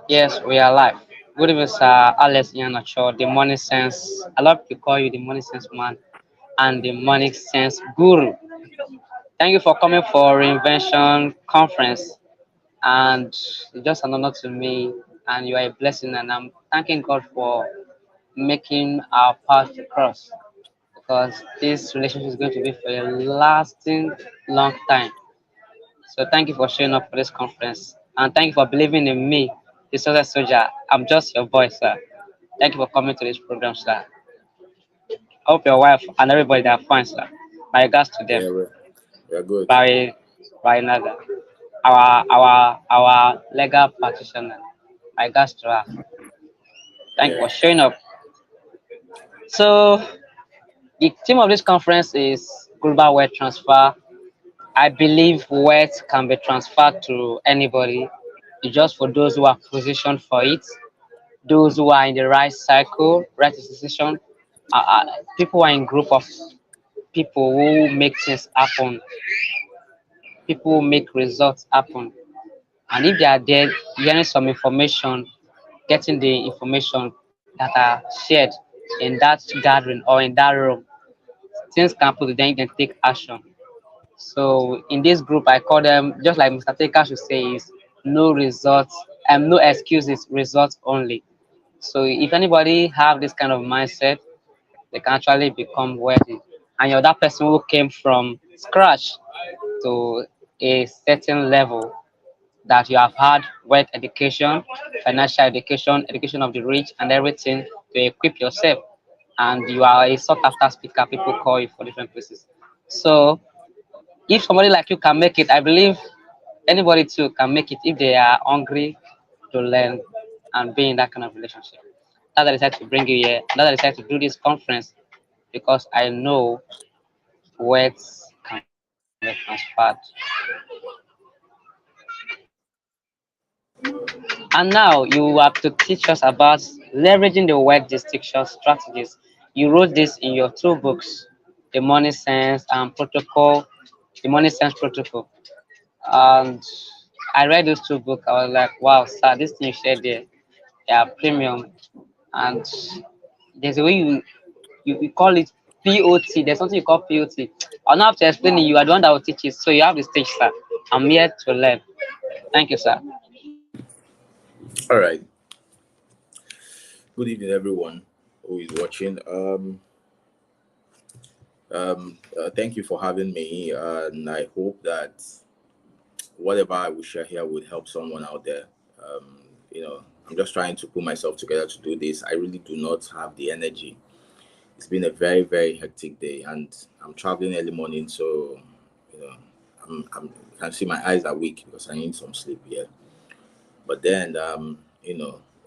Yes, we are live. Good evening, sir. Alex IHEANACHO, the money sense. I love to call you the money sense man and the money sense guru. Thank you for coming for Reinvention Conference. And it's just an honor to me, and you are a blessing. And I'm thanking God for making our path to cross because this relationship is going to be for a lasting long time. So thank you for showing up for this conference. And thank you for believing in me, the success soldier. I'm just your boy, sir. Thank you for coming to this program, sir. I hope your wife and everybody that are fine, sir. My regards to them. Yeah, we're good. By another. Our legal practitioner. My regards to her. Thank you Yeah. for showing up. So the theme of this conference is global wealth transfer. I believe wealth can be transferred to anybody. It's just for those who are positioned for it, those who are in the right cycle, right decision. People who are in group of people who make things happen, people who make results happen. And if they are there, hearing some information, getting the information that are shared in that gathering or in that room, things can put then you can take action. So in this group, I call them just like Mr. Taker should say is no results and no excuses, results only. So if anybody have this kind of mindset, they can actually become wealthy. And you're that person who came from scratch to a certain level that you have had wealth education, financial education, education of the rich, and everything to equip yourself. And you are a sought after speaker, people call you for different places. So if somebody like you can make it, I believe anybody too can make it if they are hungry to learn and be in that kind of relationship. That's why I decided to bring you here. That's why I decided to do this conference because I know words can be transferred. And now you have to teach us about leveraging the word distinction strategies. You wrote this in your two books, The Money Sense and Protocol, The Money Sense Protocol. And I read those two books. I was like, wow, sir, this thing you shared there, they are premium. And there's a way you call it POT. There's something you call POT. I'll not have to explain it. You are the one that will teach it. So you have the stage, sir. I'm here to learn. Thank you, sir. All right. Good evening, everyone who is watching. Thank you for having me, and I hope that whatever I will share here would help someone out there. I'm just trying to put myself together to do this. I really do not have the energy. It's been a very, very hectic day, and I'm traveling early morning, so you know, I can see my eyes are weak because I need some sleep here. But then,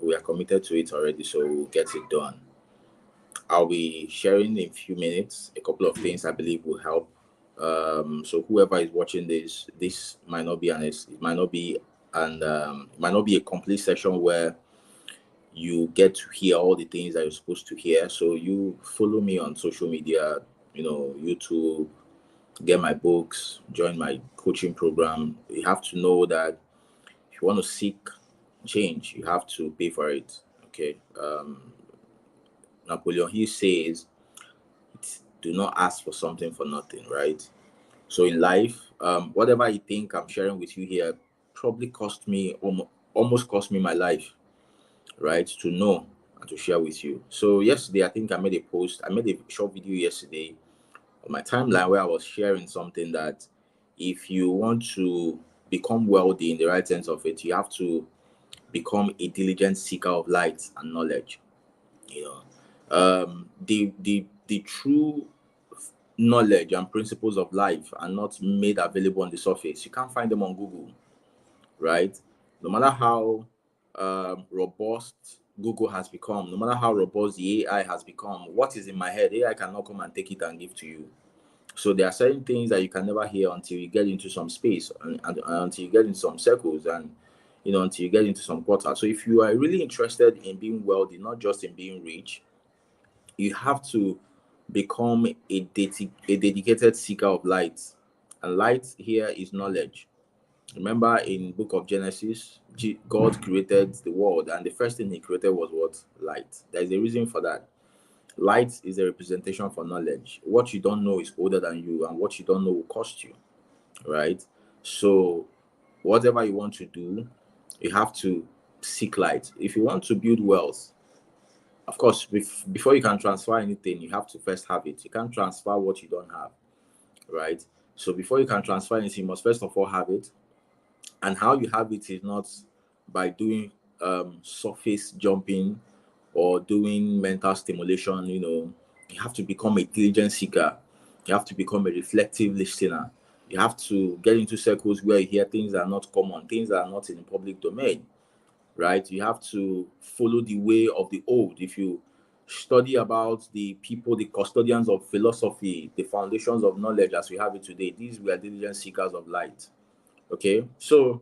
we are committed to it already, so we'll get it done. I'll be sharing in a few minutes a couple of things I believe will help. So whoever is watching this might not be honest. It might not be, and it might not be a complete session where you get to hear all the things that you're supposed to hear. So you follow me on social media, YouTube, get my books, join my coaching program. You have to know that if you want to seek change, you have to pay for it. Okay. Napoleon Hill says, "Do not ask for something for nothing." Right. So in life, whatever I think I'm sharing with you here probably cost me almost cost me my life, right? To know and to share with you. So yesterday, I think I made a post. I made a short video yesterday on my timeline where I was sharing something that if you want to become wealthy in the right sense of it, you have to become a diligent seeker of light and knowledge. You know, the true knowledge and principles of life are not made available on the surface. You can't find them on Google, right? No matter how robust Google has become, no matter how robust the AI has become, what is in my head, AI cannot come and take it and give to you. So there are certain things that you can never hear until you get into some space and until you get into some circles and until you get into some quarter. So if you are really interested in being wealthy, not just in being rich, you have to become a dedicated seeker of light. And light here is knowledge. Remember in book of Genesis, God created the world, and the first thing he created was what? Light. There is a reason for that. Light is a representation for knowledge. What you don't know is older than you, and what you don't know will cost you, right? So whatever you want to do, you have to seek light. If you want to build wealth, of course, before you can transfer anything, you have to first have it. You can't transfer what you don't have, right? So before you can transfer anything, you must first of all have it. And how you have it is not by doing surface jumping or doing mental stimulation. You have to become a diligent seeker. You have to become a reflective listener. You have to get into circles where you hear things that are not common, things that are not in the public domain, right? You have to follow the way of the old. If you study about the people, the custodians of philosophy, the foundations of knowledge as we have it today, these were diligent seekers of light. Okay, so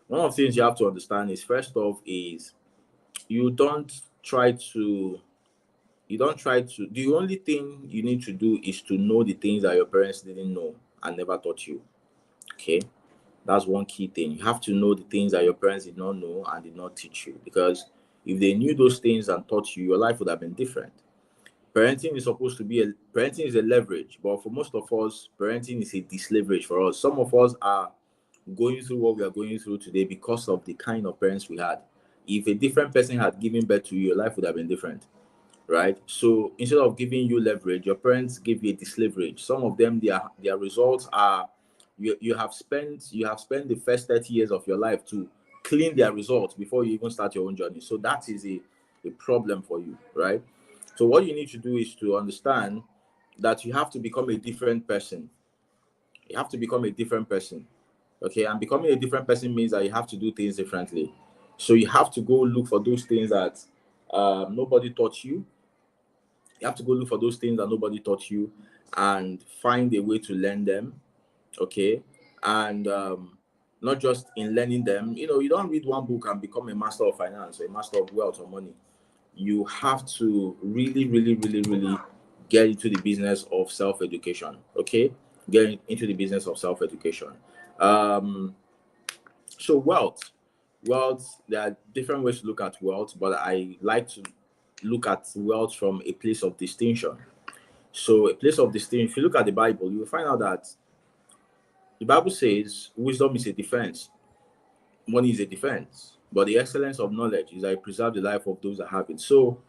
one of the things you have to understand is, first off, is you don't try to the only thing you need to do is to know the things that your parents didn't know and never taught you. Okay, that's one key thing. You have to know the things that your parents did not know and did not teach you, because if they knew those things and taught you, your life would have been different. Parenting is a leverage, but for most of us, parenting is a disleverage for us. Some of us are going through what we are going through today because of the kind of parents we had. If a different person had given birth to you, your life would have been different, right? So instead of giving you leverage, your parents give you a disleverage. Some of them, their results are you have spent the first 30 years of your life to clean their results before you even start your own journey. So that is a problem for you, right? So what you need to do is to understand that you have to become a different person. You have to become a different person. Okay, and becoming a different person means that you have to do things differently. So you have to go look for those things that nobody taught you. You have to go look for those things that nobody taught you and find a way to learn them. Okay, and not just in learning them. You don't read one book and become a master of finance or a master of wealth or money. You have to really, really, really, really get into the business of self-education. Okay, get into the business of self-education. Um, so wealth, there are different ways to look at wealth, but I like to look at wealth from a place of distinction. So a place of distinction, if you look at the Bible, you will find out that the Bible says wisdom is a defense, money is a defense, but the excellence of knowledge is that it preserves the life of those that have it. So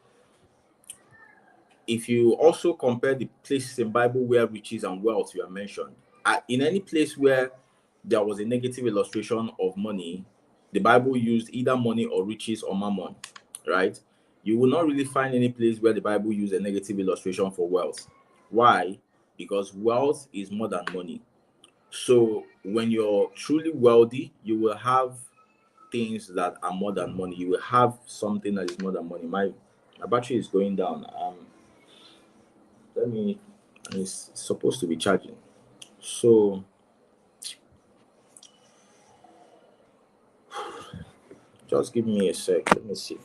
if you also compare the places in Bible where riches and wealth were mentioned, in any place where there was a negative illustration of money, the Bible used either money or riches or mammon, right? You will not really find any place where the Bible used a negative illustration for wealth. Why? Because wealth is more than money. So when you're truly wealthy, you will have things that are more than money. You will have something that is more than money. My battery is going down. Let me it's supposed to be charging. So just give me a sec. Let me see.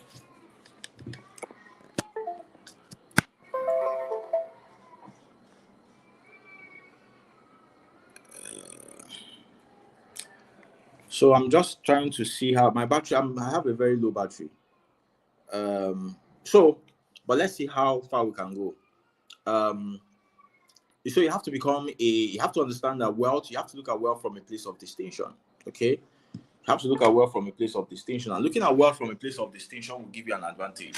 So I'm just trying to see how my battery. I have a very low battery. Um. So, but let's see how far we can go. Um. So you have to become a. You have to understand that wealth. You have to look at wealth from a place of distinction. Okay. You have to look at wealth from a place of distinction. And looking at wealth from a place of distinction will give you an advantage.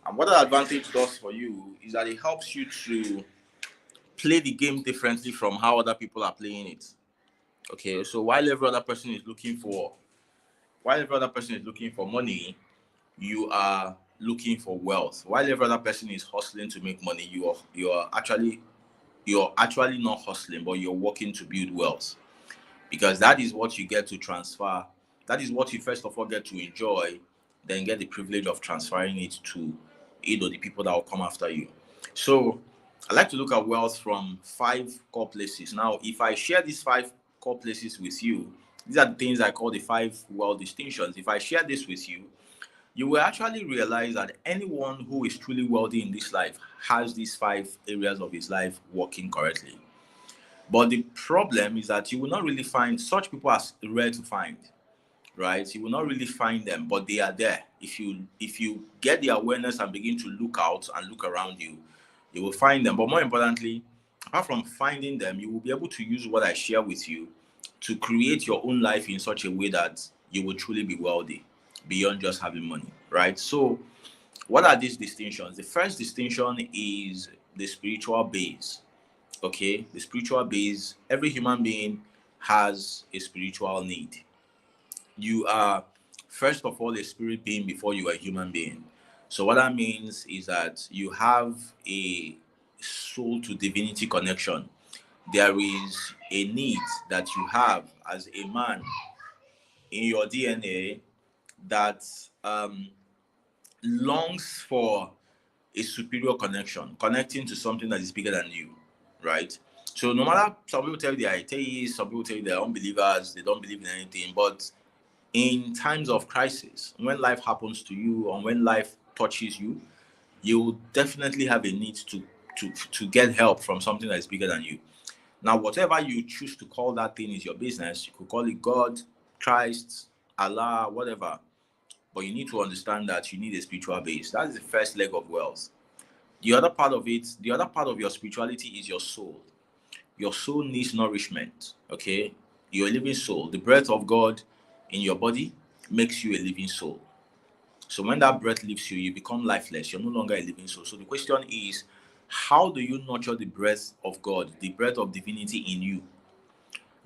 And what that advantage does for you is that it helps you to play the game differently from how other people are playing it. Okay, so while every other person is looking for money, you are looking for wealth. While every other person is hustling to make money, you're actually not hustling, but you're working to build wealth, because that is what you get to transfer. That is what you first of all get to enjoy, then get the privilege of transferring it to the people that will come after you. So I like to look at wealth from 5 core places. Now, if I share these 5 core places with you, these are the things I call the 5 wealth distinctions. If I share this with you, you will actually realize that anyone who is truly wealthy in this life has these 5 areas of his life working correctly. But the problem is that you will not really find such people as rare to find, right? You will not really find them, but they are there. If you get the awareness and begin to look out and look around you, you will find them. But more importantly, apart from finding them, you will be able to use what I share with you to create your own life in such a way that you will truly be wealthy beyond just having money, right? So what are these distinctions? The first distinction is the spiritual base. Okay, the spiritual base. Every human being has a spiritual need. You are first of all a spirit being before you are a human being. So what that means is that you have a soul to divinity connection. There is a need that you have as a man in your DNA that longs for a superior connection, connecting to something that is bigger than you, right? So no matter, some people tell you they are atheists, some people tell you they are unbelievers, they don't believe in anything, but in times of crisis, when life happens to you or when life touches you, you will definitely have a need to get help from something that is bigger than you. Now, whatever you choose to call that thing is your business. You could call it God, Christ, Allah, whatever. But you need to understand that you need a spiritual base. That is the first leg of wealth. The other part of it, the other part of your spirituality is your soul. Your soul needs nourishment. Okay, you're a living soul. The breath of God in your body makes you a living soul. So when that breath leaves you, you become lifeless. You're no longer a living soul. So the question is, how do you nurture the breath of God, the breath of divinity in you?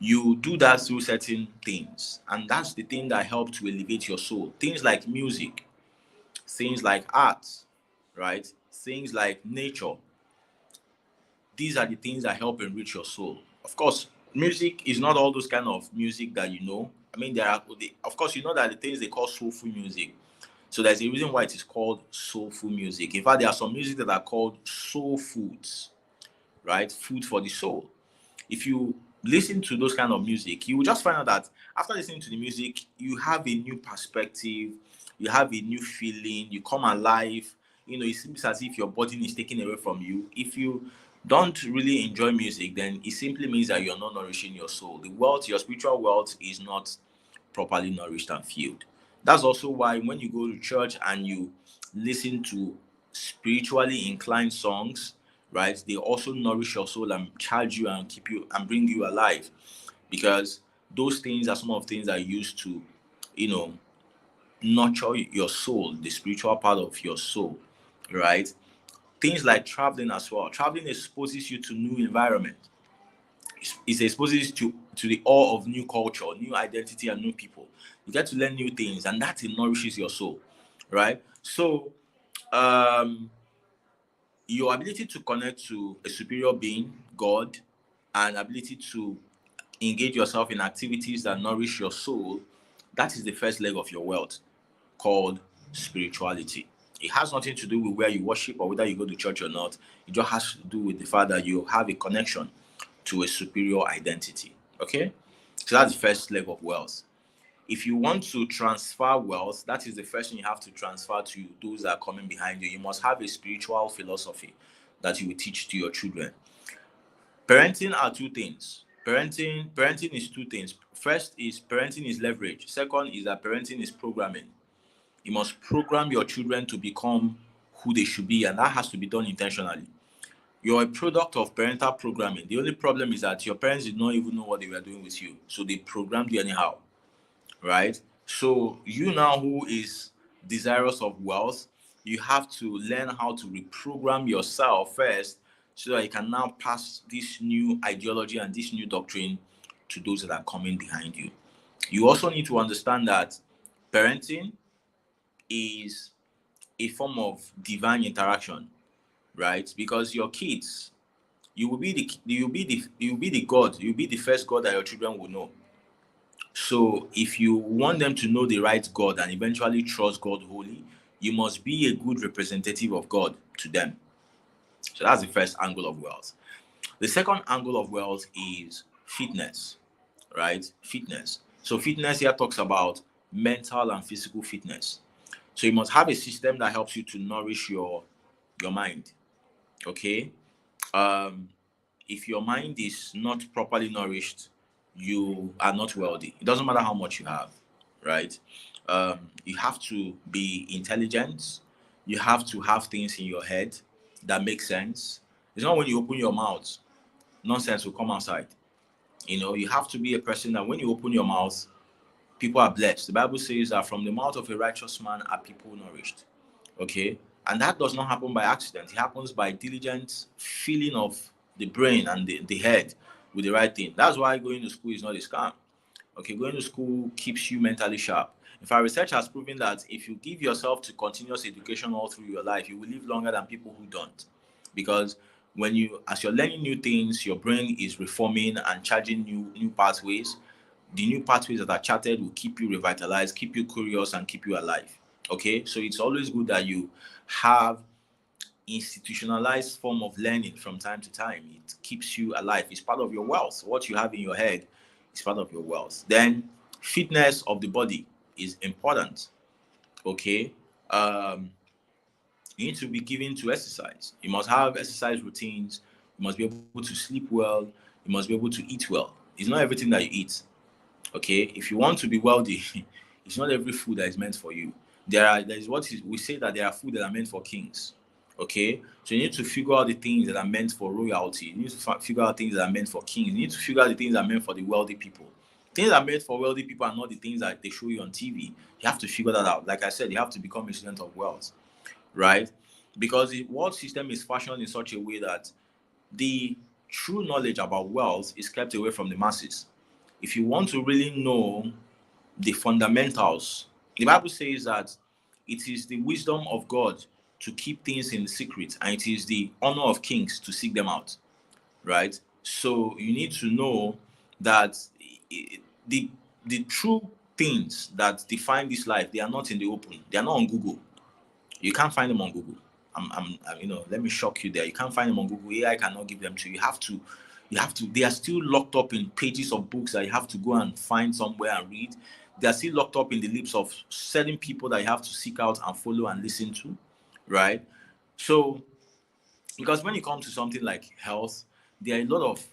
You do that through certain things, and that's the thing that helps to elevate your soul. Things like music, things like art, right? Things like nature. These are the things that help enrich your soul. Of course, music is not all those kind of music that you know. I mean, of course, you know that the things they call soulful music. So there's a reason why it is called soulful music. In fact, there are some music that are called soul foods, right? Food for the soul. If you listen to those kind of music, you will just find out that after listening to the music, you have a new perspective, you have a new feeling, you come alive. You know, it seems as if your body is taken away from you. If you don't really enjoy music, then it simply means that you're not nourishing your soul. The wealth, your spiritual wealth, is not properly nourished and filled. That's also why when you go to church and you listen to spiritually inclined songs, right, they also nourish your soul and charge you and keep you and bring you alive, because those things are some of the things that are used to, you know, nurture your soul, the spiritual part of your soul, right? Things like traveling as well. Traveling exposes you to new environment. It exposes to the awe of new culture, new identity, and new people. You get to learn new things, and that nourishes your soul, right? So, um, your ability to connect to a superior being, God, and ability to engage yourself in activities that nourish your soul, that is the first leg of your wealth, called spirituality. It has nothing to do with where you worship or whether you go to church or not. It just has to do with the fact that you have a connection to a superior identity. Okay? So that's the first leg of wealth. If you want to transfer wealth, that is the first thing you have to transfer to those that are coming behind you. You must have a spiritual philosophy that you will teach to your children. Parenting are two things. Parenting is two things. First is parenting is leverage. Second is that parenting is programming. You must program your children to become who they should be, and that has to be done intentionally. You're a product of parental programming. The only problem is that your parents did not even know what they were doing with you, so they programmed you anyhow, right? So you now, who is desirous of wealth, you have to learn how to reprogram yourself first, so that you can now pass this new ideology and this new doctrine to those that are coming behind you. You also need to understand that parenting is a form of divine interaction, right? Because your kids, you will be the God, you'll be the first God that your children will know. So if you want them to know the right God and eventually trust God wholly, you must be a good representative of God to them. So that's the first angle of wealth. The second angle of wealth is fitness, right? Fitness. So fitness here talks about mental and physical fitness. So you must have a system that helps you to nourish your mind. Okay. Um, if your mind is not properly nourished, you are not wealthy. It doesn't matter how much you have, right? You have to be intelligent. You have to have things in your head that make sense. It's not when you open your mouth, nonsense will come outside. You have to be a person that when you open your mouth, people are blessed. The Bible says that from the mouth of a righteous man are people nourished. Okay? And that does not happen by accident. It happens by diligent filling of the brain and the head with the right thing. That's why going to school is not a scam. Okay, going to school keeps you mentally sharp. In fact, research has proven that if you give yourself to continuous education all through your life, you will live longer than people who don't. Because as you're learning new things, your brain is reforming and charging new pathways. The new pathways that are charted will keep you revitalized, keep you curious, and keep you alive. Okay, so it's always good that you have institutionalized form of learning from time to time. It keeps you alive. It's part of your wealth. What you have in your head is part of your wealth. Then fitness of the body is important. Okay. You need to be given to exercise. You must have exercise routines. You must be able to sleep well. You must be able to eat well. It's not everything that you eat. Okay, if you want to be wealthy, it's not every food that is meant for you. We say that there are food that are meant for kings. Okay, so you need to figure out the things that are meant for royalty. You need to figure out things that are meant for kings. You need to figure out the things that are meant for the wealthy people. Things that are meant for wealthy people are not the things that they show you on TV. You have to figure that out. Like I said, you have to become a student of wealth, right? Because the world system is fashioned in such a way that the true knowledge about wealth is kept away from the masses. If you want to really know the fundamentals, the Bible says that it is the wisdom of God to keep things in secret, and it is the honor of kings to seek them out, right? So you need to know that the the true things that define this life, they are not in the open. They are not on Google. You can't find them on Google. Let me shock you there. You can't find them on Google. AI cannot give them to you. You have to, they are still locked up in pages of books that you have to go and find somewhere and read. They are still locked up in the lips of certain people that you have to seek out and follow and listen to, right? So, because when it comes to something like health, there are a lot of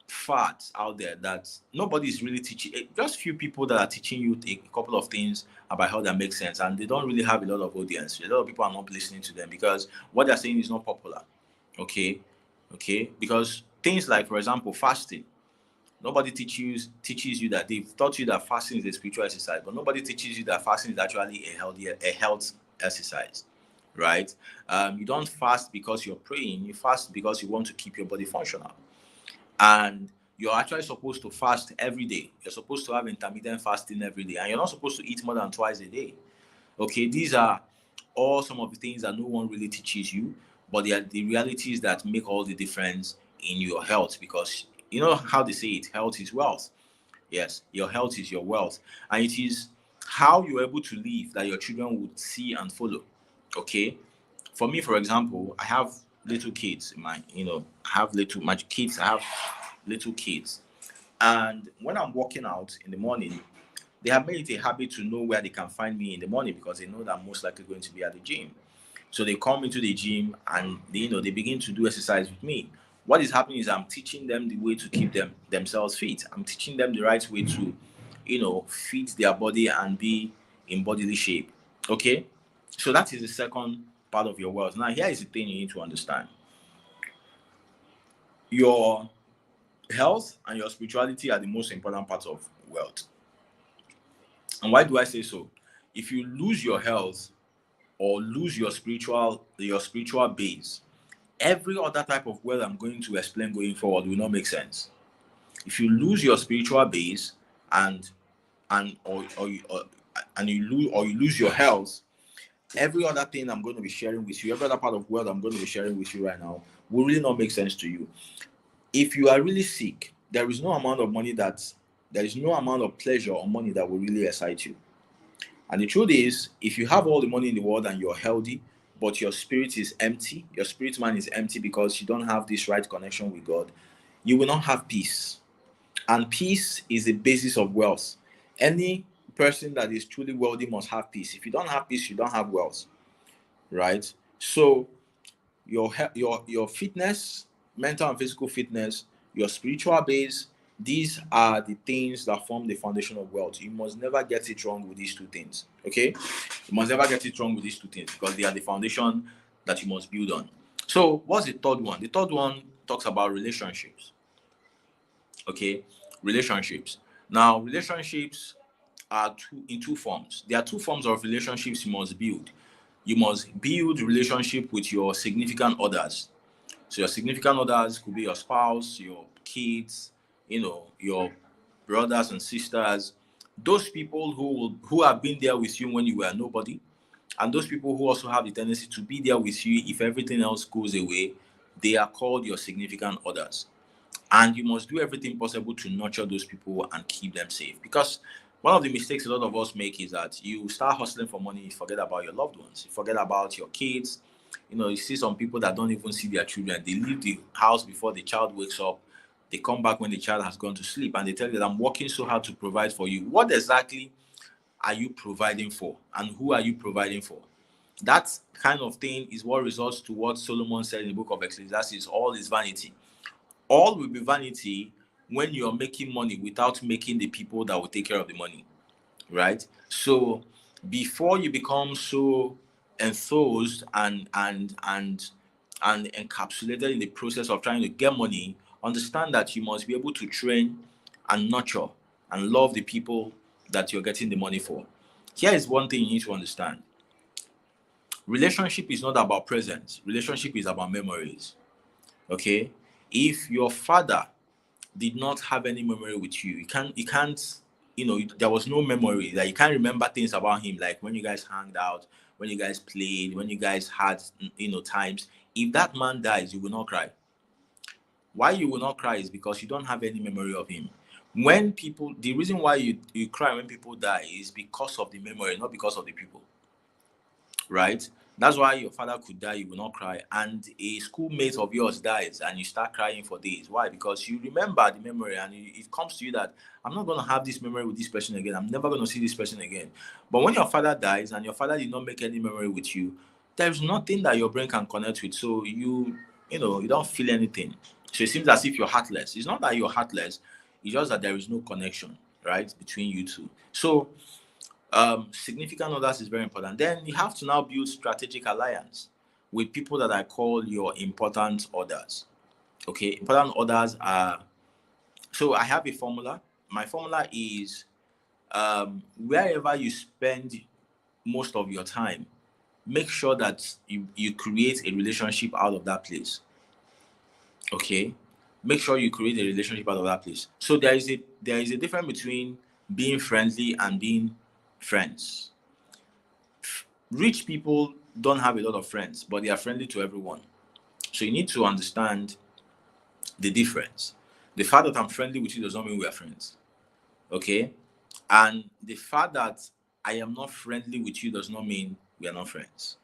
facts out there that nobody is really teaching. Just few people that are teaching you a couple of things about how that makes sense, and they don't really have a lot of audience. A lot of people are not listening to them because what they're saying is not popular. Okay, because things like, for example, fasting. Nobody teaches you that. They've taught you that fasting is a spiritual exercise, but nobody teaches you that fasting is actually a health exercise, right? You don't fast because you're praying. You fast because you want to keep your body functional. And you're actually supposed to fast every day. You're supposed to have intermittent fasting every day, and you're not supposed to eat more than twice a day. Okay, these are all some of the things that no one really teaches you, but they are the realities that make all the difference in your health, because you know how they say it, health is wealth. Yes, your health is your wealth, and it is how you're able to live that your children would see and follow. Okay, for me, for example, I have little kids. I have little kids, and when I'm walking out in the morning, they have made it a habit to know where they can find me in the morning because they know that I'm most likely going to be at the gym. So they come into the gym and they begin to do exercise with me. What is happening is I'm teaching them the way to keep themselves fit. I'm teaching them the right way to, feed their body and be in bodily shape. Okay? So that is the second part of your wealth. Now, here is the thing you need to understand. Your health and your spirituality are the most important part of wealth. And why do I say so? If you lose your health or lose your spiritual base, every other type of wealth I'm going to explain going forward will not make sense. If you lose your spiritual base and and or you lose your health, every other thing I'm going to be sharing with you, every other part of wealth I'm going to be sharing with you right now will really not make sense to you. If you are really sick, there is no amount of pleasure or money that will really excite you. And the truth is, if you have all the money in the world and you're healthy, but your spirit is empty, your spirit man is empty because you don't have this right connection with God, you will not have peace. And peace is the basis of wealth. Any person that is truly wealthy must have peace. If you don't have peace, you don't have wealth, right? So your fitness, mental and physical fitness, your spiritual base. These are the things that form the foundation of wealth. You must never get it wrong with these two things. Okay, you must never get it wrong with these two things because they are the foundation that you must build on. So, what's the third one? The third one talks about relationships. Okay, relationships. Now, relationships are in two forms. There are two forms of relationships you must build. You must build relationship with your significant others. So your significant others could be your spouse, your kids, your brothers and sisters, those people who have been there with you when you were nobody, and those people who also have the tendency to be there with you if everything else goes away. They are called your significant others. And you must do everything possible to nurture those people and keep them safe. Because one of the mistakes a lot of us make is that you start hustling for money, you forget about your loved ones, you forget about your kids. You see some people that don't even see their children. They leave the house before the child wakes up. They come back when the child has gone to sleep and they tell you that I'm working so hard to provide for you. What exactly are you providing for? And who are you providing for? That kind of thing is what results to what Solomon said in the book of Ecclesiastes: all is vanity. All will be vanity when you're making money without making the people that will take care of the money, right? So before you become so enthused and encapsulated in the process of trying to get money, understand that you must be able to train and nurture and love the people that you're getting the money for. Here is one thing you need to understand: relationship is not about presence, relationship is about memories. Okay, if your father did not have any memory with you, you can't there was no memory, like you can't remember things about him, like when you guys hanged out, when you guys played, when you guys had times. If that man dies, you will not cry. Why you will not cry is because you don't have any memory of him. When people The reason why you cry when people die is because of the memory, not because of the people, right? That's why your father could die, you will not cry, and a schoolmate of yours dies, and you start crying for days. Why? Because you remember the memory, and it comes to you that I'm not going to have this memory with this person again. I'm never going to see this person again. But when your father dies, and your father did not make any memory with you, there's nothing that your brain can connect with. So you don't feel anything. So it seems as if you're heartless. It's not that you're heartless. It's just that there is no connection, right, between you two. So significant others is very important. Then you have to now build strategic alliance with people that I call your important others. Okay, important others are. So I have a formula. My formula is wherever you spend most of your time, make sure that you create a relationship out of that place. Okay, make sure you create a relationship out of that place. So there is a difference between being friendly and being friends. Rich people don't have a lot of friends, but they are friendly to everyone. So you need to understand the difference. The fact that I'm friendly with you does not mean we are friends. Okay? And the fact that I am not friendly with you does not mean we are not friends.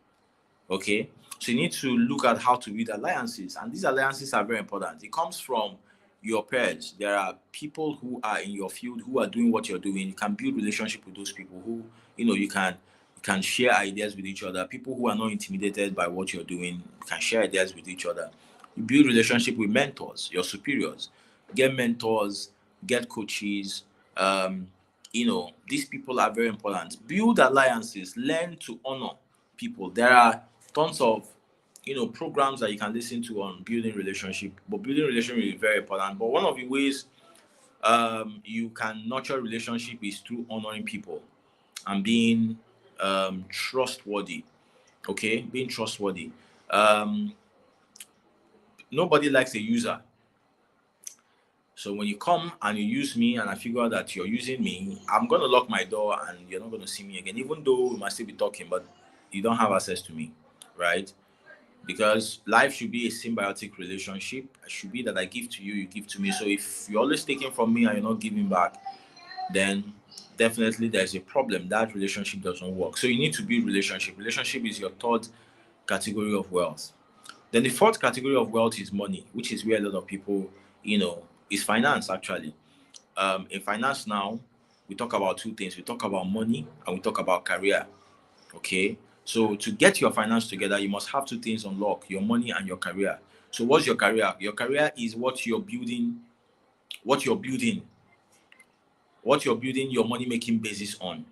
Okay? So you need to look at how to build alliances. And these alliances are very important. It comes from your peers. There are people who are in your field who are doing what you're doing. You can build relationship with those people who, you can share ideas with each other. People who are not intimidated by what you're doing, you can share ideas with each other. You build relationship with mentors, your superiors. Get mentors, get coaches. These people are very important. Build alliances, learn to honor people. There are tons of programs that you can listen to on building relationship, but building relationship is very important. But one of the ways you can nurture relationship is through honoring people and being trustworthy. Okay, being trustworthy. um Nobody likes a user. So when you come and you use me and I figure out that you're using me, I'm going to lock my door and you're not going to see me again, even though we might still be talking, but you don't have access to me, right? Because life should be a symbiotic relationship. It should be that I give to you, you give to me. So if you're always taking from me and you're not giving back, then definitely there's a problem. That relationship doesn't work. So you need to build relationship. Relationship is your third category of wealth. Then the fourth category of wealth is money, which is where a lot of people, is finance actually. In finance now, we talk about two things. We talk about money and we talk about career. Okay. So to get your finance together, you must have two things on lock: your money and your career. So what's your career? Your career is what you're building, what you're building, what you're building your money making basis on.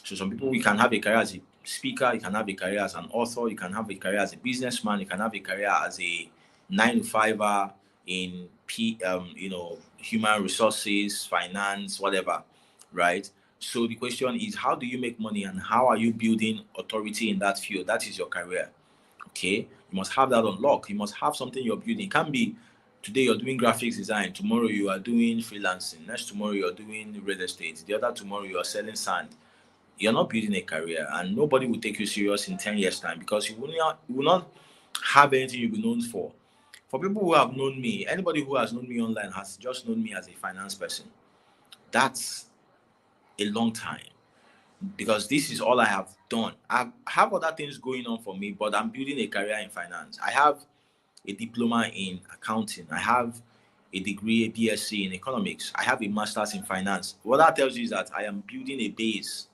So some people, you can have a career as a speaker, you can have a career as an author, you can have a career as a businessman, you can have a career as a 9 to 5er in human resources, finance, whatever, right? So the question is, how do you make money and how are you building authority in that field? That is your career. Okay, you must have that unlocked. You must have something you're building. It can't be today you're doing graphics design, tomorrow you are doing freelancing, next tomorrow you're doing real estate, the other tomorrow you are selling sand. You're not building a career, and nobody will take you serious in 10 years time, because you will not have anything you'll be known for. For people who have known me, anybody who has known me online has just known me as a finance person. That's a long time, because this is all I have done. I have other things going on for me, but I'm building a career in finance. I have a diploma in accounting. I have a degree, a BSc in economics. I have a master's in finance. What that tells you is that I am building a base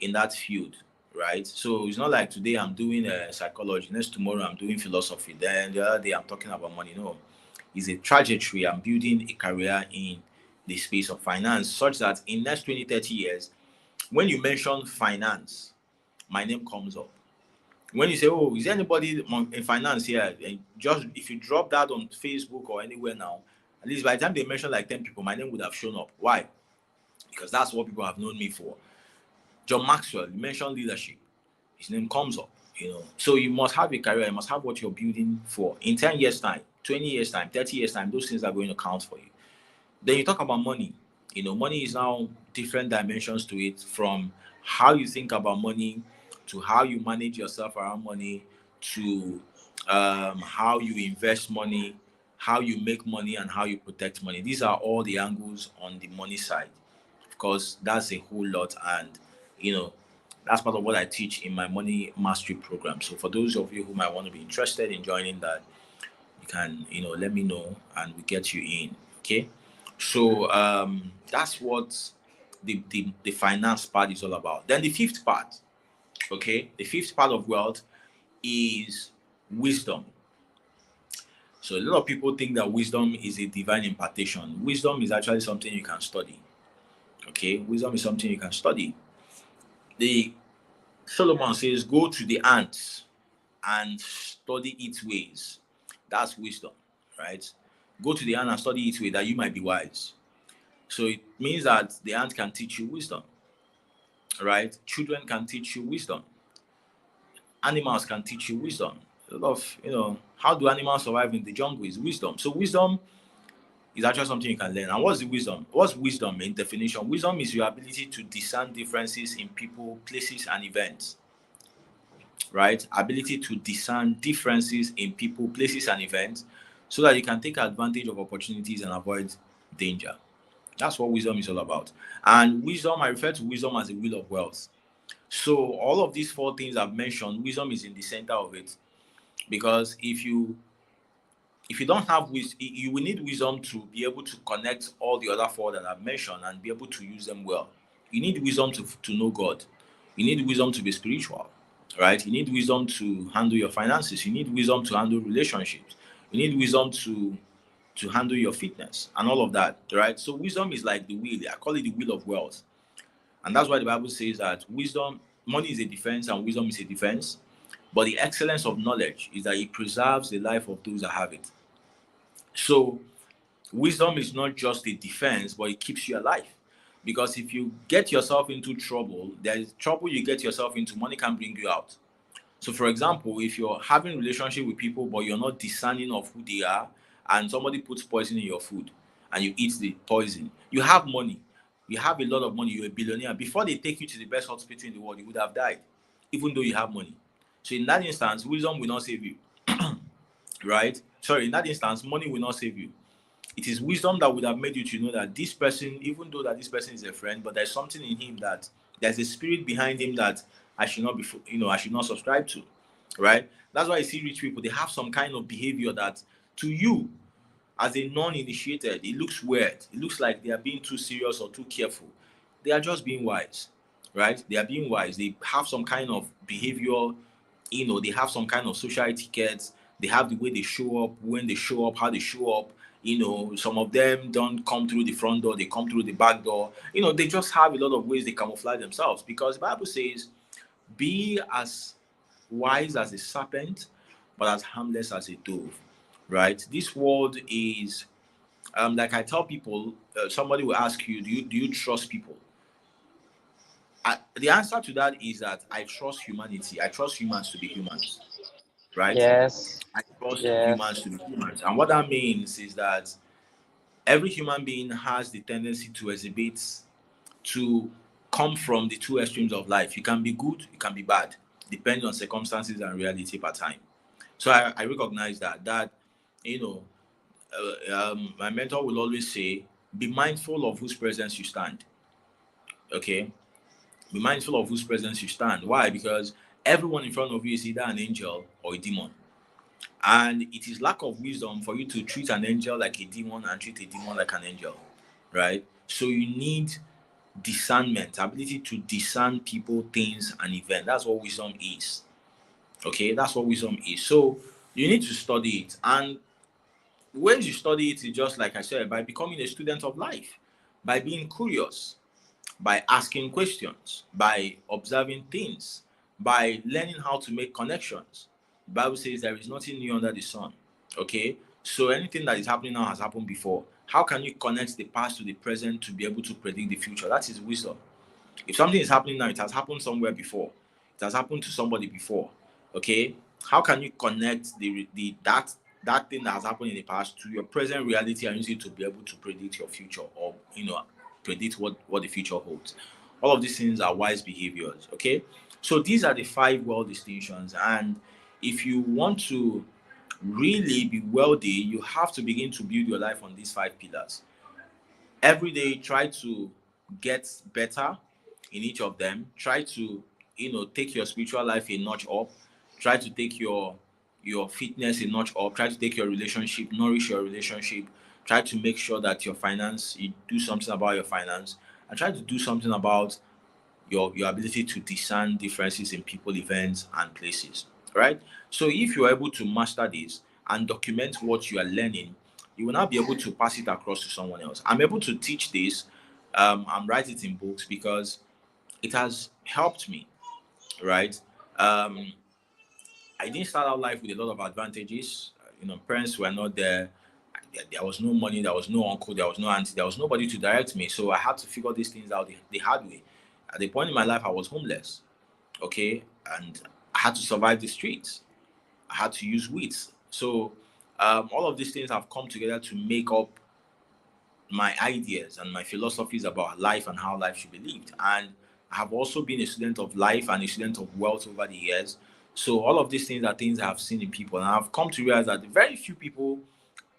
in that field, right? So it's not like today I'm doing psychology, next tomorrow I'm doing philosophy, then the other day I'm talking about money. No, it's a trajectory. I'm building a career in the space of finance, such that in next 20, 30 years, when you mention finance, my name comes up. When you say, oh, is there anybody in finance here? And just if you drop that on Facebook or anywhere now, at least by the time they mention like 10 people, my name would have shown up. Why? Because that's what people have known me for. John Maxwell, you mentioned leadership, his name comes up. So you must have a career, you must have what you're building for. In 10 years time, 20 years time, 30 years time, those things are going to count for you. Then you talk about money. Money is now different dimensions to it, from how you think about money to how you manage yourself around money to how you invest money, how you make money, and how you protect money. These are all the angles on the money side. Of course, that's a whole lot, and you know that's part of what I teach in my money mastery program. So for those of you who might want to be interested in joining that, you can let me know and we get you in. Okay, so that's what the finance part is all about. Then the fifth part, okay, the fifth part of wealth is wisdom. So a lot of people think that wisdom is a divine impartation. Wisdom is actually something you can study. Okay, wisdom is something you can study. The Solomon says, go to the ants and study its ways. That's wisdom, right? Go to the ant and study its way, that you might be wise. So it means that the ant can teach you wisdom, right? Children can teach you wisdom. Animals can teach you wisdom. A lot of, how do animals survive in the jungle is wisdom. So wisdom is actually something you can learn. And what's the wisdom? What's wisdom in definition? Wisdom is your ability to discern differences in people, places, and events. Right? Ability to discern differences in people, places, and events, so that you can take advantage of opportunities and avoid danger. That's what wisdom is all about. And wisdom, I refer to wisdom as a wheel of wealth. So all of these four things I've mentioned, wisdom is in the center of it. Because if you don't have wisdom, you will need wisdom to be able to connect all the other four that I've mentioned and be able to use them well. You need wisdom to know God. You need wisdom to be spiritual, right? You need wisdom to handle your finances. You need wisdom to handle relationships. You need wisdom to handle your fitness and all of that, right? So wisdom is like the wheel. I call it the wheel of wealth. And that's why the Bible says that money is a defense and wisdom is a defense. But the excellence of knowledge is that it preserves the life of those that have it. So wisdom is not just a defense, but it keeps you alive. Because if you get yourself into trouble, there is trouble you get yourself into, money can bring you out. So for example, if you're having relationship with people, but you're not discerning of who they are, and somebody puts poison in your food and you eat the poison, you have money. You have a lot of money, you're a billionaire. Before they take you to the best hospital in the world, you would have died, even though you have money. So in that instance, wisdom will not save you. Right? Sorry, in that instance, money will not save you. It is wisdom that would have made you to know that this person, even though that this person is a friend, but there's something in him, that there's a spirit behind him that I should not be, I should not subscribe to, right? That's why you see rich people, they have some kind of behavior that to you, as a non-initiated, it looks weird. It looks like they are being too serious or too careful. They are just being wise, right? They are being wise. They have some kind of behavior, they have some kind of social etiquette They have the way they show up, when they show up, how they show up. Some of them don't come through the front door, they come through the back door. They just have a lot of ways they camouflage themselves, because the Bible says, be as wise as a serpent, but as harmless as a dove. Right? This world is, like I tell people, somebody will ask you, do you trust people? The answer to that is that I trust humanity. I trust humans to be humans, right? Yes. I trust Yes. humans to be humans. And what that means is that every human being has the tendency to exhibit, to come from the two extremes of life. You can be good, you can be bad, depending on circumstances and reality per time. So I recognize that, you know, my mentor will always say, be mindful of whose presence you stand. Okay? Be mindful of whose presence you stand. Why? Because everyone in front of you is either an angel or a demon. And it is lack of wisdom for you to treat an angel like a demon and treat a demon like an angel, right? So you need discernment, ability to discern people, things, and events. That's what wisdom is. Okay, that's what wisdom is. So you need to study it. And when you study it, it's just like I said, by becoming a student of life, by being curious, by asking questions, by observing things, by learning how to make connections. The Bible says there is nothing new under the sun. Okay? So anything that is happening now has happened before. How can you connect the past to the present to be able to predict the future? That is wisdom. If something is happening now, it has happened somewhere before. It has happened to somebody before. Okay? How can you connect that thing that has happened in the past to your present reality and use it to be able to predict your future, or predict what the future holds? All of these things are wise behaviors. Okay? So these are the 5 world distinctions. And if you want to really be wealthy, you have to begin to build your life on these 5 pillars. Every day, try to get better in each of them. Try to take your spiritual life a notch up. Try to take your fitness a notch up. Try to take your relationship, nourish your relationship. Try to make sure that you do something about your finance, and try to do something about your ability to discern differences in people, events, and places. Right? So if you're able to master this and document what you are learning, you will now be able to pass it across to someone else. I'm able to teach this and write it in books because it has helped me. Right? um I didn't start out life with a lot of advantages. Parents were not there. There was no money, there was no uncle, there was no auntie, there was nobody to direct me. So I had to figure these things out the hard way. At the point in my life, I was homeless. Okay, and I had to survive the streets. I had to use wits. So all of these things have come together to make up my ideas and my philosophies about life and how life should be lived. And I have also been a student of life and a student of wealth over the years. So all of these things are things I have seen in people, and I've come to realize that very few people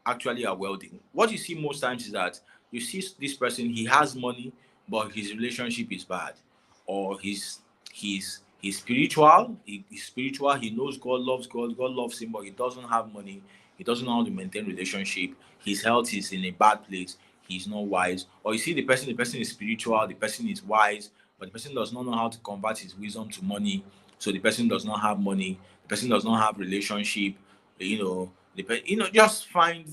actually are wealthy. What you see most times is that you see this person, he has money, but his relationship is bad, or he's spiritual. He's spiritual. He knows God loves God. God loves him, but he doesn't have money. He doesn't know how to maintain relationship. His health is in a bad place. He's not wise. Or you see the person. The person is spiritual. The person is wise, but the person does not know how to convert his wisdom to money. So the person does not have money. The person does not have relationship. Just find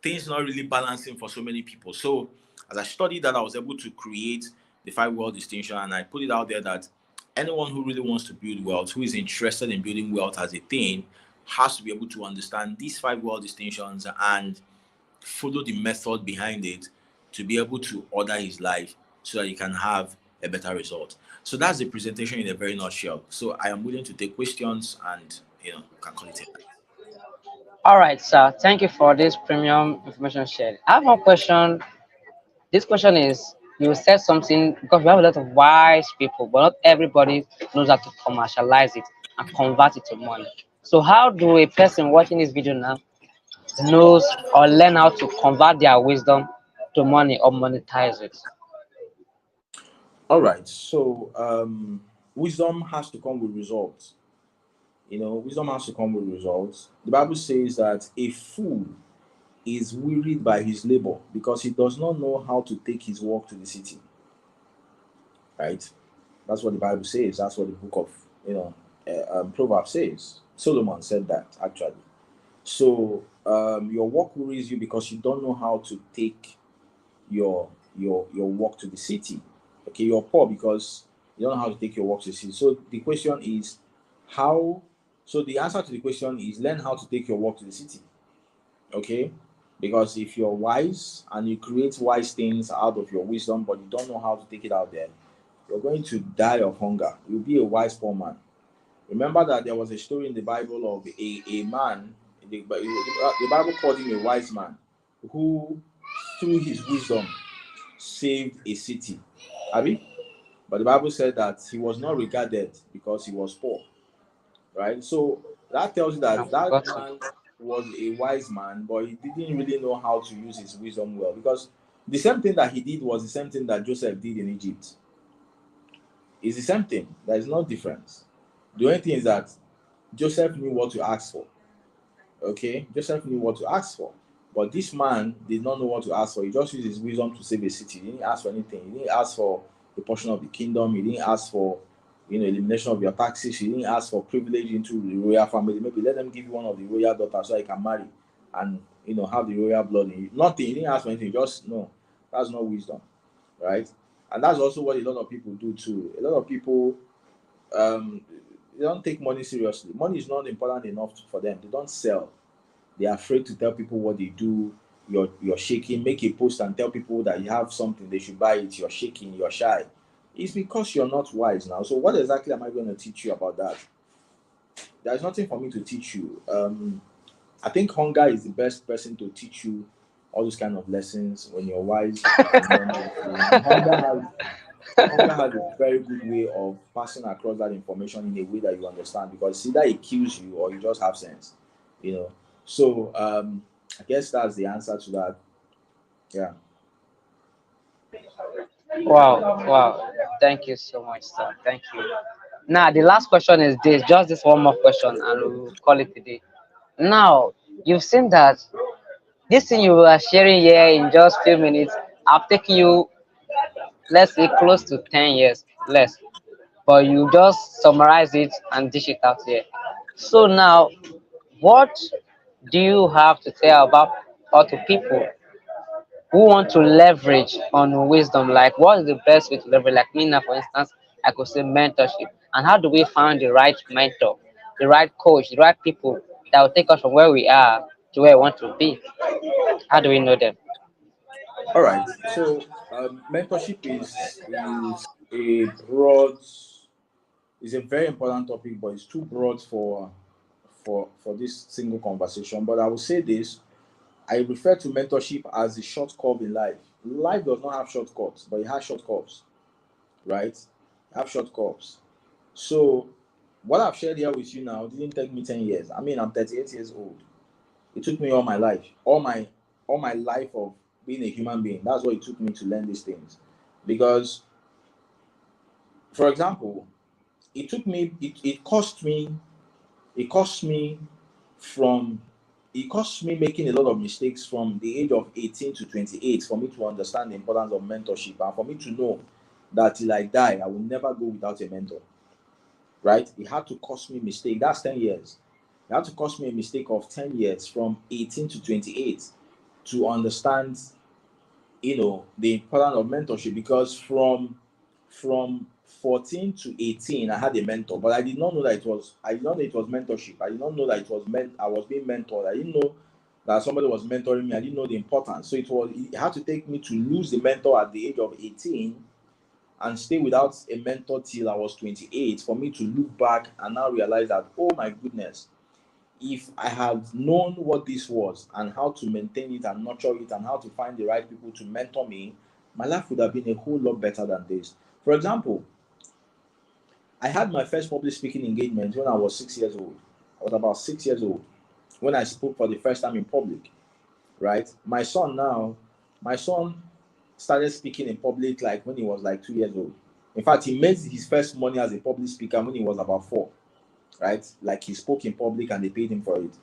things not really balancing for so many people. So as I studied that, I was able to create the 5 world distinction, and I put it out there that anyone who really wants to build wealth, who is interested in building wealth as a thing, has to be able to understand these 5 world distinctions and follow the method behind it to be able to order his life so that he can have a better result. So that's the presentation in a very nutshell. So I am willing to take questions, and can call it a night. All right, sir. Thank you for this premium information shared. I have one question. This question is, you said something because we have a lot of wise people, but not everybody knows how to commercialize it and convert it to money. So how do a person watching this video now knows or learn how to convert their wisdom to money or monetize it? All right. So wisdom has to come with results. Wisdom has to come with results. The Bible says that a fool is wearied by his labor because he does not know how to take his work to the city. Right? That's what the Bible says. That's what the book of Proverb says. Solomon said that actually. So your work worries you because you don't know how to take your work to the city. Okay, you're poor because you don't know how to take your work to the city. So the question is how. So the answer to the question is learn how to take your work to the city. Okay, because if you're wise and you create wise things out of your wisdom, but you don't know how to take it out there, you're going to die of hunger. You'll be a wise poor man. Remember that there was a story in the Bible of a man, the Bible called him a wise man who, through his wisdom, saved a city. Abi? But the Bible said that he was not regarded because he was poor, right? So that tells you I've that that forgotten. man was a wise man, but he didn't really know how to use his wisdom well because the same thing that he did was the same thing that Joseph did in Egypt. It's the same thing. There is no difference. The only thing is that Joseph knew what to ask for. Okay, Joseph knew what to ask for, but this man did not know what to ask for. He just used his wisdom to save a city. He didn't ask for anything. He didn't ask for a portion of the kingdom. He didn't ask for, elimination of your taxes. He didn't ask for privilege into the royal family. Maybe let them give you one of the royal daughters so I can marry and have the royal blood in you. Nothing. He didn't ask for anything. Just no. That's not wisdom, right? And that's also what a lot of people do too. A lot of people um they don't take money seriously. Money is not important enough for them. They don't sell. They are afraid to tell people what they do. You're shaking. Make a post and tell people that you have something they should buy it. You're shaking. You're shy. It's because you're not wise now. So what exactly am I going to teach you about that? There's nothing for me to teach you. I think hunger is the best person to teach you all those kind of lessons when you're wise. And hunger has a very good way of passing across that information in a way that you understand because either it kills you or you just have sense, you know. So I guess that's the answer to that. Yeah. Wow, wow. Thank you so much, sir. Thank you. Now, the last question is this, just this one more question, and we'll call it a day. Now, you've seen that this thing you were sharing here in just few minutes, I've taken you, let's say, close to 10 years, less. But you just summarize it and dish it out here. So now, what do you have to say about or to people who want to leverage on wisdom? Like, what is the best way to leverage? Like me now, for instance, I could say mentorship. And how do we find the right mentor, the right coach, the right people that will take us from where we are to where we want to be? How do we know them? All right. So mentorship is a broad, is a very important topic, but it's too broad for this single conversation. But I will say this: I refer to mentorship as the short curve in life. Life does not have shortcuts, but it has short curves, right? Have short curves. So what I've shared here with you now didn't take me 10 years. I mean, I'm 38 years old. It took me all my life, all my life of being a human being. That's what it took me to learn these things. Because, for example, it cost me from it cost me making a lot of mistakes from the age of 18 to 28 for me to understand the importance of mentorship and for me to know that till I die, I will never go without a mentor. Right? It had to cost me a mistake. That's 10 years. It had to cost me a mistake of 10 years from 18 to 28 to understand, the importance of mentorship because from 14 to 18 I had a mentor, but I did not know it was mentorship. I did not know that I was being mentored. I didn't know that somebody was mentoring me. I didn't know the importance. So it had to take me to lose the mentor at the age of 18 and stay without a mentor till I was 28 for me to look back and now realize that, oh my goodness, if I had known what this was and how to maintain it and nurture it and how to find the right people to mentor me, my life would have been a whole lot better than this. For example, I had my first public speaking engagement when I was 6 years old. I was about 6 years old when I spoke for the first time in public, right? My son started speaking in public like when he was like 2 years old. In fact, he made his first money as a public speaker when he was about four, right? Like he spoke in public and they paid him for it.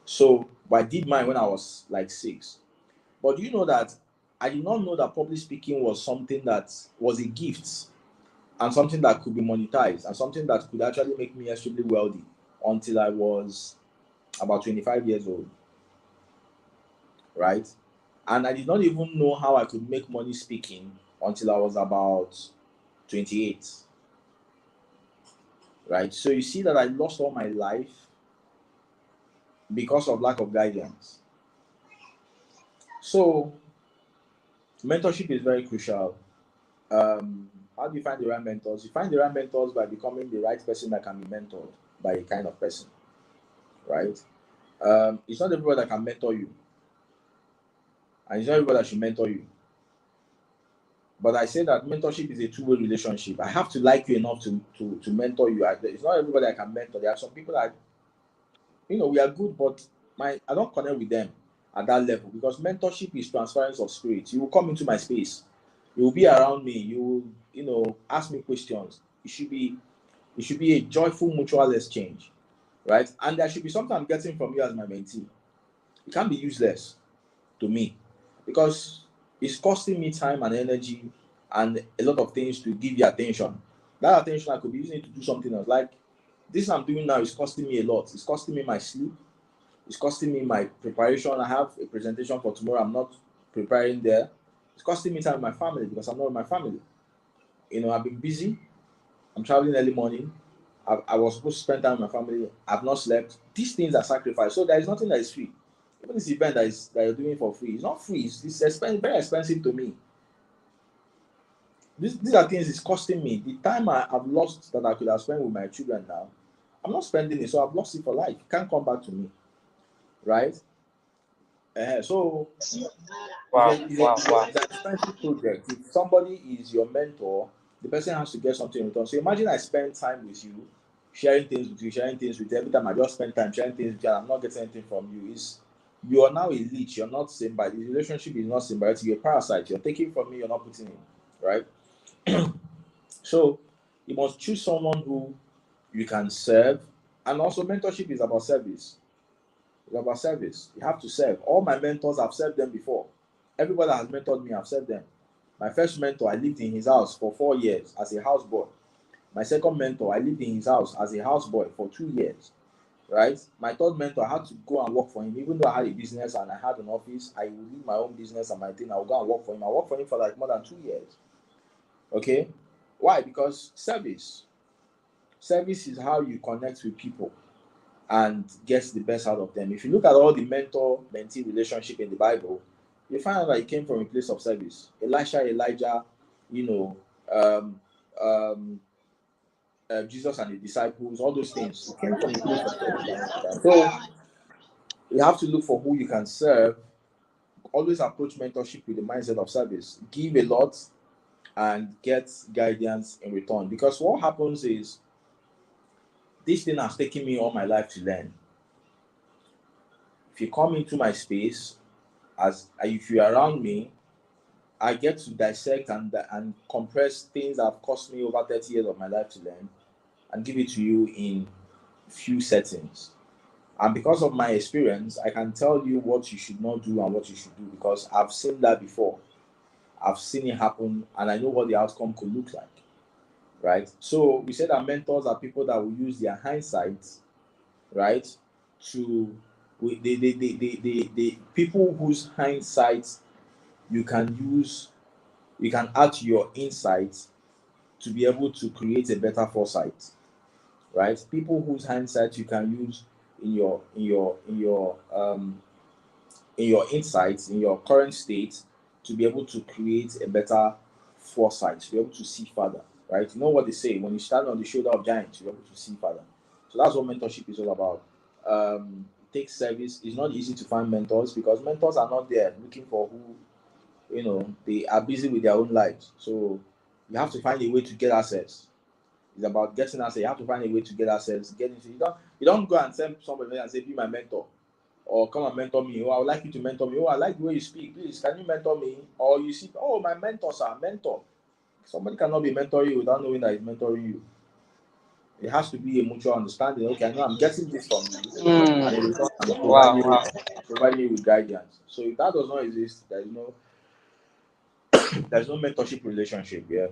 So, but I did mine when I was like six. But do you know that I did not know that public speaking was something that was a gift. and something that could be monetized, and something that could actually make me extremely wealthy until I was about 25 years old, right? And I did not even know how I could make money speaking until I was about 28, right? So you see that I lost all my life because of lack of guidance. So mentorship is very crucial. How do you find the right mentors? You find the right mentors by becoming the right person that can be mentored by a kind of person, right? It's not everybody that can mentor you, and it's not everybody that should mentor you. But I say that mentorship is a two-way relationship. I have to like you enough to mentor you. It's not everybody I can mentor. There are some people that, we are good, but I don't connect with them at that level, because mentorship is transference of spirit. You will come into my space, you will be around me, you will, ask me questions. It should be a joyful mutual exchange, right? And there should be something I'm getting from you as my mentee. It can't be useless to me, because it's costing me time and energy and a lot of things to give you attention. That attention I could be using to do something else. Like this I'm doing now is costing me a lot. It's costing me my sleep. It's costing me my preparation. I have a presentation for tomorrow. I'm not preparing there. It's costing me time with my family because I'm not with my family. I've been busy. I'm traveling early morning. I was supposed to spend time with my family. I've not slept. These things are sacrificed. So there is nothing that is free. Even this event that you're doing for free, it's not free. It's very expensive to me. These are things it's costing me. The time I've lost that I could have spent with my children now, I'm not spending it, so I've lost it for life. It can't come back to me, right? So Wow, wow, wow. it's an expensive project. If somebody is your mentor, the person has to get something in return. So imagine I spend time with you, sharing things with you, sharing things with you. Every time I just spend time sharing things with you, and I'm not getting anything from you. You are now a leech. You're not symbiotic. The relationship is not symbiotic. You're a parasite. You're taking from me. You're not putting in, right? So you must choose someone who you can serve, and also mentorship is about service. It's about service. You have to serve. All my mentors, I've served them before. Everybody that has mentored me, I've served them. My first mentor, I lived in his house for 4 years as a houseboy. My second mentor, I lived in his house as a houseboy for 2 years. Right? My third mentor, I had to go and work for him. Even though I had a business and I had an office, I would leave my own business and my thing. I would go and work for him. I worked for him for like more than 2 years. Okay? Why? Because service. Service is how you connect with people and gets the best out of them. If you look at all the mentor-mentee relationship in the Bible, you find out that it came from a place of service. Elisha, Elijah, you know, um, um, Jesus and the disciples, all those things. It came from a place of service. So you have to look for who you can serve. Always approach mentorship with the mindset of service. Give a lot and get guidance in return. Because what happens is this thing has taken me all my life to learn. If you come into my space, as if you're around me, I get to dissect and compress things that have cost me over 30 years of my life to learn and give it to you in few settings. And because of my experience, I can tell you what you should not do and what you should do, because I've seen that before. I've seen it happen and I know what the outcome could look like. Right? So we said that mentors are people that will use their hindsight, right? To the people whose hindsight you can use, you can add to your insights to be able to create a better foresight, right? People whose hindsight you can use in your insights in your current state to be able to create a better foresight, to be able to see further, right? You know what they say, when you stand on the shoulder of giants, you're able to see further. So that's what mentorship is all about. It takes service. It's not easy to find mentors because mentors are not there looking for who, they are busy with their own lives. So you have to find a way to get access. It's about getting access. You have to find a way to get access. Get into you don't go and send somebody and say, be my mentor, or come and mentor me. Oh, I would like you to mentor me. Oh, I like the way you speak. Please, can you mentor me? Or you see, oh, my mentors are mentor. Somebody cannot be mentoring you without knowing that he's mentoring you. It has to be a mutual understanding. Okay, I know I'm getting this from you, and in return, I'm Wow, providing wow. you with guidance. So if that does not exist, there's no mentorship relationship. Yeah.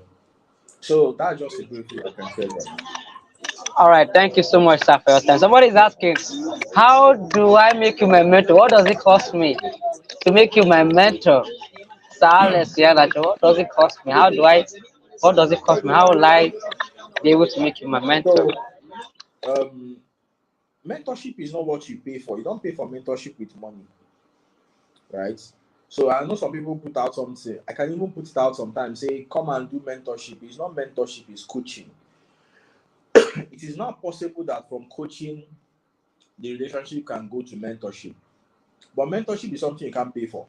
So that's just a brief I can share there. All right, thank you so much, sir, for your time. Somebody is asking, how do I make you my mentor? What does it cost me to make you my mentor? Sir Alex, yeah, that what does it cost me? What does it cost me? How will I be able to make you my mentor? So um, mentorship is not what you pay for. You don't pay for mentorship with money, right? So I know some people put out something. I can even put it out sometimes. Say, come and do mentorship. It's not mentorship. It's coaching. It is not possible that from coaching the relationship can go to mentorship. But mentorship is something you can't pay for.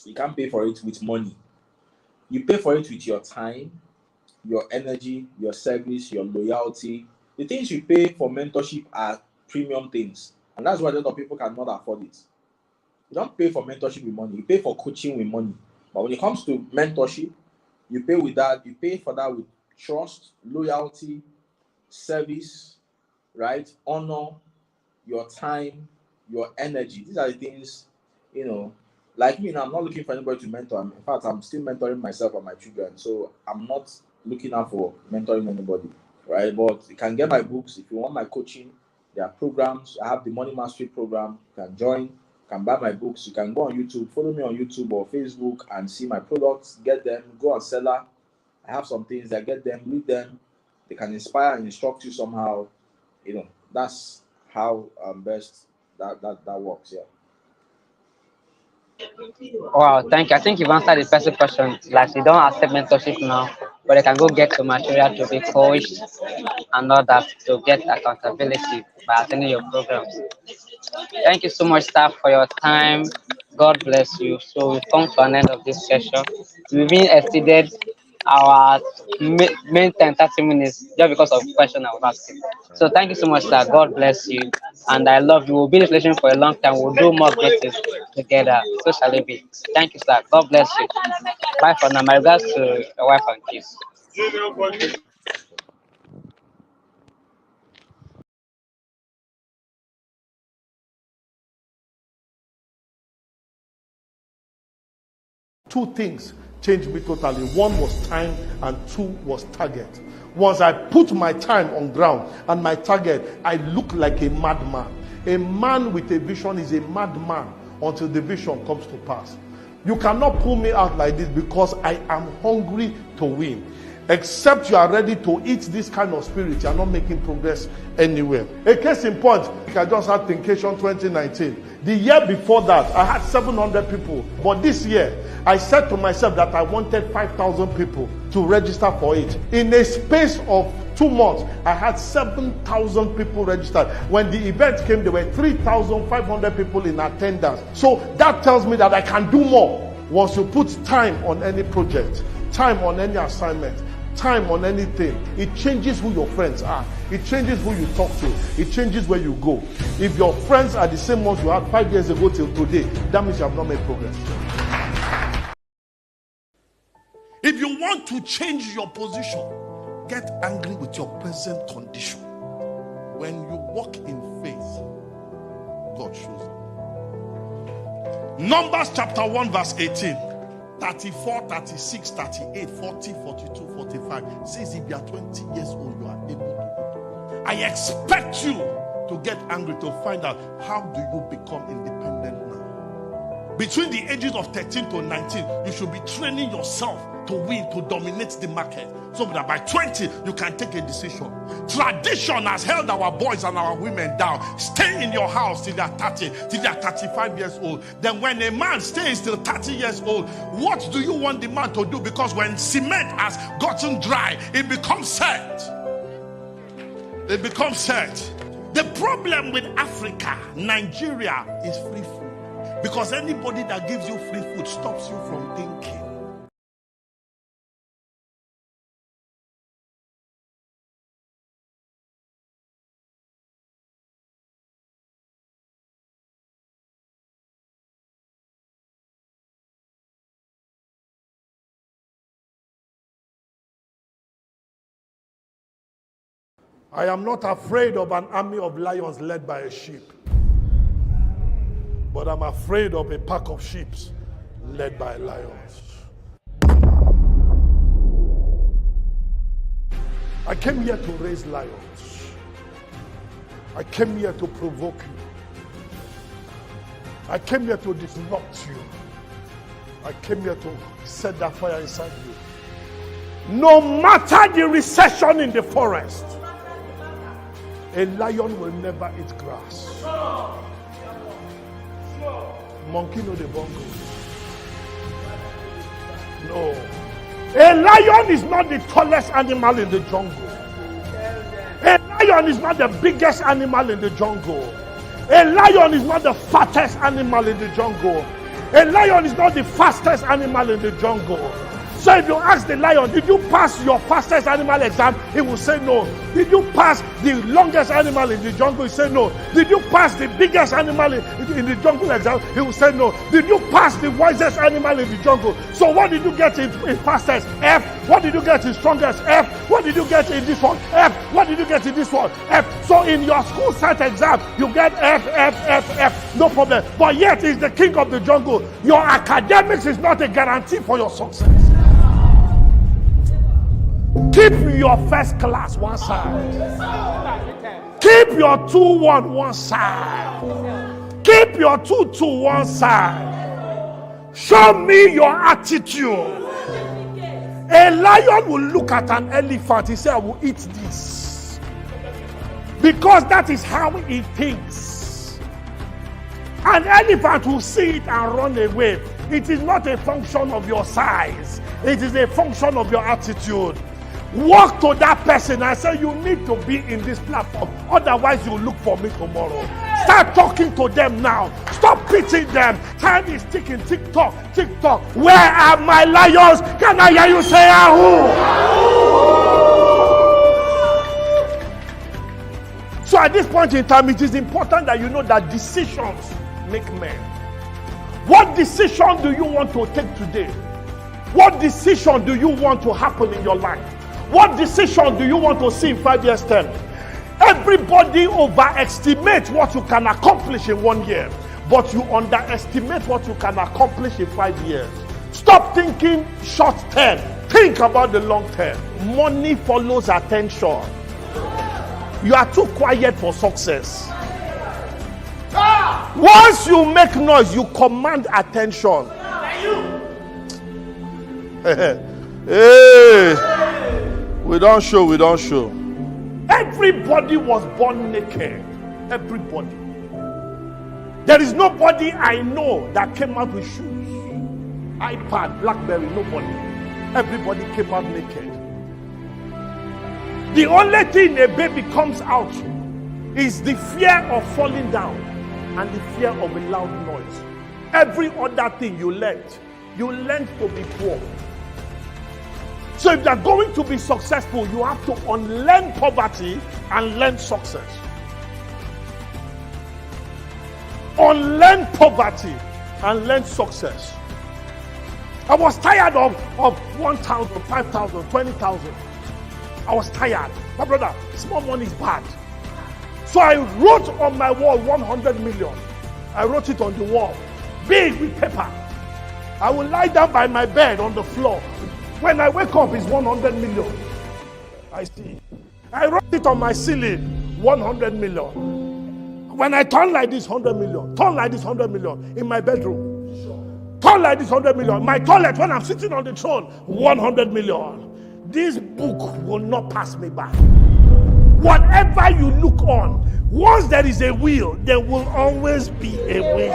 You can't pay for it with money. You pay for it with your time, your energy, your service, your loyalty. The things you pay for mentorship are premium things. And that's why a lot of people cannot afford it. You don't pay for mentorship with money, you pay for coaching with money. But when it comes to mentorship, you pay with that, you pay for that with trust, loyalty, service, right? Honor, your time, your energy. These are the things, you know, like me now, I'm not looking for anybody to mentor. In fact, I'm still mentoring myself and my children. So I'm not looking out for mentoring anybody, right? But you can get my books if you want my coaching. There are programs. I have the Money Mastery program. You can join, you can buy my books. You can go on YouTube, follow me on YouTube or Facebook and see my products, get them, go on Seller. I have some things that get them, read them. They can inspire and instruct you somehow. You know, that's how best that works. Yeah. Wow, thank you. I think you've answered the first question. Like, you don't accept mentorship now, but they can go get the material to be coached and all that to get accountability by attending your programs. Thank you so much, staff, for your time. God bless you. So we've come to an end of this session. We've been exceeded our main 10, 30 minutes just because of question I was asking. So thank you so much, sir. God bless you. And I love you. We'll be in this relation for a long time. We'll do more great things together. So shall it be. Thank you, sir. God bless you. Bye for now. My regards to your wife and kids. Two things changed me totally. One was time and two was target. Once I put my time on ground and my target, I look like a madman. A man with a vision is a madman until the vision comes to pass. You cannot pull me out like this because I am hungry to win. Except you are ready to eat this kind of spirit, you are not making progress anywhere. A case in point, I just had Thinkation 2019. The year before that, I had 700 people. But this year, I said to myself that I wanted 5,000 people to register for it. In a space of 2 months, I had 7,000 people registered. When the event came, there were 3,500 people in attendance. So that tells me that I can do more. Once you put time on any project, time on any assignment, time on anything, it changes who your friends are. It changes who you talk to. It changes where you go. If your friends are the same ones you had 5 years ago till today, that means you have not made progress. If you want to change your position, get angry with your present condition. When you walk in faith, God shows up. Numbers chapter 1 verse 18. 34, 36, 38, 40, 42, 45 says if you are 20 years old, you are able to do. I expect you to get angry to find out how do you become independent now. Between the ages of 13 to 19, you should be training yourself to win, to dominate the market, so that by 20 you can take a decision. Tradition has held our boys and our women down. Stay in your house till they are 30, till they are 35 years old. Then when a man stays till 30 years old, what do you want the man to do? Because when cement has gotten dry, it becomes set. It becomes set. The problem with Africa, Nigeria, is free food. Because anybody that gives you free food stops you from thinking. I am not afraid of an army of lions led by a sheep, but I'm afraid of a pack of sheep led by lions. I came here to raise lions. I came here to provoke you. I came here to disrupt you. I came here to set that fire inside you. No matter the recession in the forest, a lion will never eat grass. Monkey know the bongo. No. A lion is not the tallest animal in the jungle. A lion is not the biggest animal in the jungle. A lion is not the fattest animal in the jungle. A lion is not the fastest animal in the jungle. So if you ask the lion, did you pass your fastest animal exam? He will say no. Did you pass the longest animal in the jungle? He will say no. Did you pass the biggest animal in the jungle exam? He will say no. Did you pass the wisest animal in the jungle? So what did you get in fastest? F. What did you get in strongest? F. What did you get in this one? F. What did you get in this one? F. So in your school set exam, you get F, F, F, F. No problem. But yet he's the king of the jungle. Your academics is not a guarantee for your success. Keep your first class one side. Keep your 2-1 one side. Keep your 2-2 one side. Show me your attitude. A lion will look at an elephant. He said, I will eat this. Because that is how he thinks. An elephant will see it and run away. It is not a function of your size. It is a function of your attitude. Walk to that person and say, you need to be in this platform. Otherwise, you look for me tomorrow. Start talking to them now. Stop pitching them. Time is ticking. TikTok, TikTok. Where are my lions? Can I hear you say, Ahoo? So at this point in time, it is important that you know that decisions make men. What decision do you want to take today? What decision do you want to happen in your life? What decision do you want to see in 5 years' time? Everybody overestimates what you can accomplish in 1 year, but you underestimate what you can accomplish in 5 years. Stop thinking short term. Think about the long term. Money follows attention. You are too quiet for success. Once you make noise, you command attention. Hey, we don't show. Everybody was born naked. Everybody. There is nobody I know that came out with shoes, iPad, BlackBerry. Nobody. Everybody came out naked. The only thing a baby comes out is the fear of falling down and the fear of a loud noise. Every other thing you learned to be poor. So if you're going to be successful, you have to unlearn poverty and learn success. Unlearn poverty and learn success. I was tired of 1,000, 5,000, 20,000. I was tired. My brother, small money is bad. So I wrote on my wall 100 million. I wrote it on the wall, big with paper. I will lie down by my bed on the floor. When I wake up, it's 100 million. I see. I wrote it on my ceiling, 100 million. When I turn like this, 100 million. Turn like this, 100 million. In my bedroom. Turn like this, 100 million. My toilet, when I'm sitting on the throne, 100 million. This book will not pass me by. Whatever you look on, once there is a will, there will always be a way.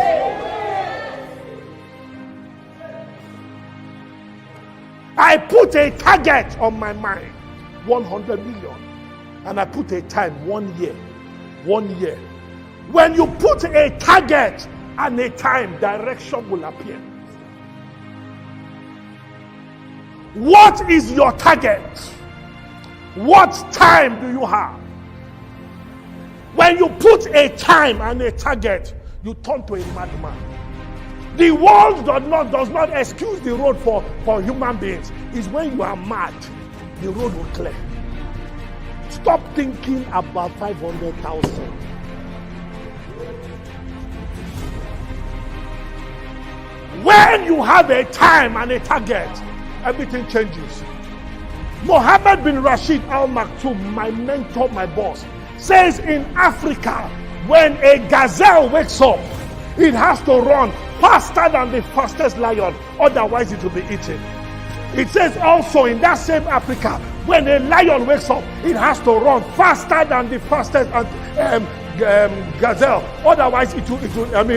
I put a target on my mind, 100 million. And I put a time, 1 year. 1 year. When you put a target and a time, direction will appear. What is your target? What time do you have? When you put a time and a target, you turn to a madman. The world does not excuse the road for human beings. It's when you are mad, the road will clear. Stop thinking about 500,000. When you have a time and a target, everything changes. Mohammed bin Rashid Al Maktoum, my mentor, my boss, says in Africa, when a gazelle wakes up, it has to run faster than the fastest lion, otherwise it will be eaten. It says also in that same Africa, when a lion wakes up, it has to run faster than the fastest gazelle, otherwise it will